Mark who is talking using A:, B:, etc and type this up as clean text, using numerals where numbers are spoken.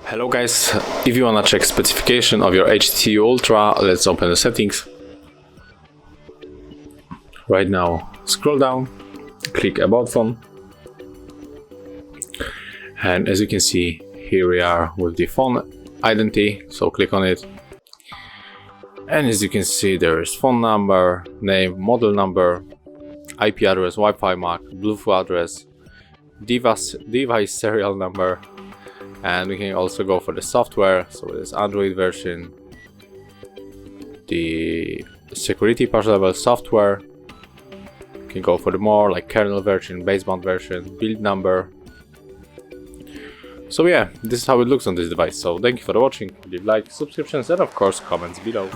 A: Hello guys, if you wanna check specification of your HTC U Ultra, let's open the settings. Right now, scroll down, click About Phone, and as you can see, here we are with the phone identity, so click on it. And as you can see, there is phone number, name, model number, IP address, Wi-Fi MAC, Bluetooth address, device serial number, and we can also go for the software, so it is Android version, the security patch level software. You can go for the more like kernel version, baseband version, build number. So yeah, this is how it looks on this device. So thank you for watching, leave like, subscriptions, and of course comments below.